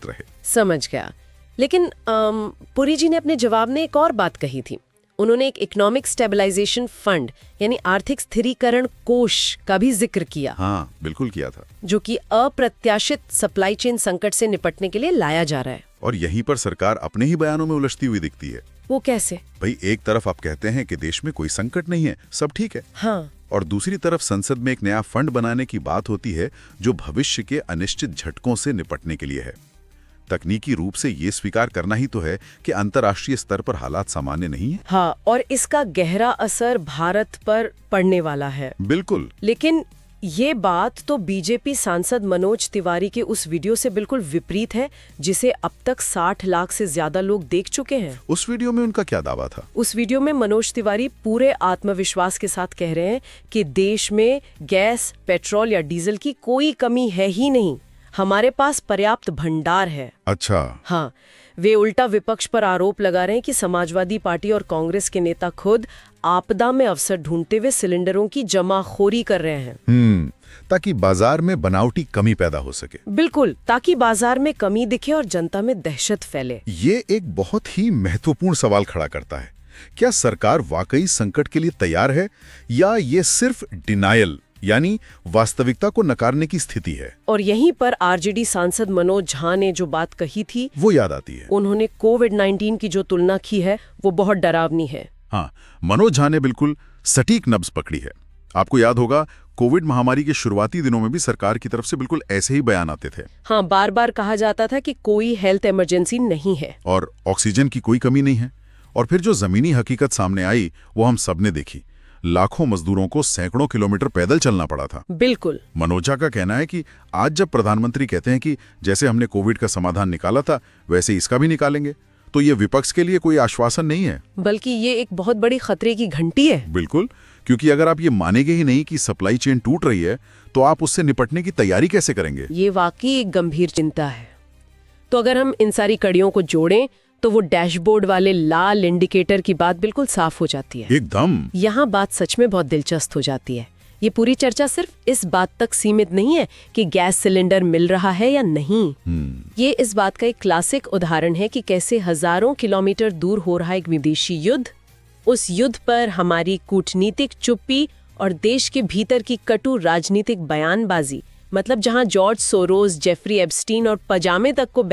रहे। समझ गया। लेकिन पुरी जी ने अपने जवाब में एक और बात कही थी। उन्होंने एक इकोनॉमिक स्टेबलाइजेशन फंड यानी आर्थिक स्थिरीकरण कोष का भी जिक्र किया। हाँ, बिल्कुल किया था। जो कि अप्रत्याशित सप्लाई चेन संकट से निपटने के लिए लाया जा रहा है। और यहीं पर सरकार अपने ही बयानों में उलझती हुई दिखती है। वो कैसे? भाई, एक तरफ आप कहते हैं कि देश में कोई संकट नहीं है, सब ठीक है। हाँ। और दूसरी तरफ संसद में एक नया फंड बनाने की बात होती है जो भविष्य के अनिश्चित झटकों से निपटने के लिए है। तकनीकी रूप से ये स्वीकार करना ही तो है कि अंतर्राष्ट्रीय स्तर पर हालात सामान्य नहीं है। हाँ, और इसका गहरा असर भारत पर पड़ने वाला है। बिल्कुल। लेकिन ये बात तो बीजेपी सांसद मनोज तिवारी के उस वीडियो से बिल्कुल विपरीत है जिसे अब तक 60 लाख से ज्यादा लोग देख चुके हैं। उस वीडियो में उनका क्या दावा था? उस वीडियो में मनोज तिवारी पूरे आत्मविश्वास के साथ कह रहे हैं कि देश में गैस, पेट्रोल या डीजल की कोई कमी है ही नहीं, हमारे पास पर्याप्त भंडार है। अच्छा। हाँ, वे उल्टा विपक्ष पर आरोप लगा रहे हैं कि समाजवादी पार्टी और कांग्रेस के नेता खुद आपदा में अवसर ढूंढते हुए सिलेंडरों की जमाखोरी कर रहे हैं। ताकि बाजार में बनावटी कमी पैदा हो सके। बिल्कुल, ताकि बाजार में कमी दिखे और जनता में दहशत फैले। ये एक बहुत ही महत्वपूर्ण सवाल खड़ा करता है। क्या सरकार वाकई संकट के लिए तैयार है या ये सिर्फ डिनायल यानी वास्तविकता को नकारने की स्थिति है? और यहीं पर आरजेडी सांसद मनोज झा ने जो बात कही थी वो याद आती है। उन्होंने कोविड-19 की जो तुलना की है वो बहुत डरावनी है। हाँ, मनोज झा ने बिल्कुल सटीक नब्ज पकड़ी है। आपको याद होगा कोविड महामारी के शुरुआती दिनों में भी सरकार की तरफ से बिल्कुल ऐसे ही बयान आते थे। हाँ, बार बार कहा जाता था कि कोई हेल्थ इमरजेंसी नहीं है और ऑक्सीजन की कोई कमी नहीं है। और फिर जो जमीनी हकीकत सामने आई वो हम सबने देखी। लाखों मजदूरों को सैकड़ों किलोमीटर पैदल चलना पड़ा था। बिल्कुल। मनोजा का कहना है कि आज जब प्रधानमंत्री कहते हैं कि जैसे हमने कोविड का समाधान निकाला था वैसे इसका भी निकालेंगे, तो ये विपक्ष के लिए कोई आश्वासन नहीं है, बल्कि ये एक बहुत बड़ी खतरे की घंटी है। बिल्कुल, क्योंकि अगर आप ये मानेंगे ही नहीं कि सप्लाई चेन टूट रही है तो आप उससे निपटने की तैयारी कैसे करेंगे? ये वाकई एक गंभीर चिंता है। तो अगर हम इन सारी कड़ियों को जोड़ें तो वो डैशबोर्ड वाले लाल इंडिकेटर की बात बिल्कुल साफ हो जाती है। एकदम। यहाँ बात सच में बहुत दिलचस्प हो जाती है। ये पूरी चर्चा सिर्फ इस बात तक सीमित नहीं है कि गैस सिलेंडर मिल रहा है या नहीं। ये इस बात का एक क्लासिक उदाहरण है कि कैसे हजारों किलोमीटर दूर हो रहा एक विदेशी युद्ध, उस युद्ध पर हमारी कूटनीतिक चुप्पी और देश के भीतर की कटु राजनीतिक बयानबाजी, मतलब जहाँ जॉर्ज सोरोस, जेफरी एप्स्टीन और पजामे तक को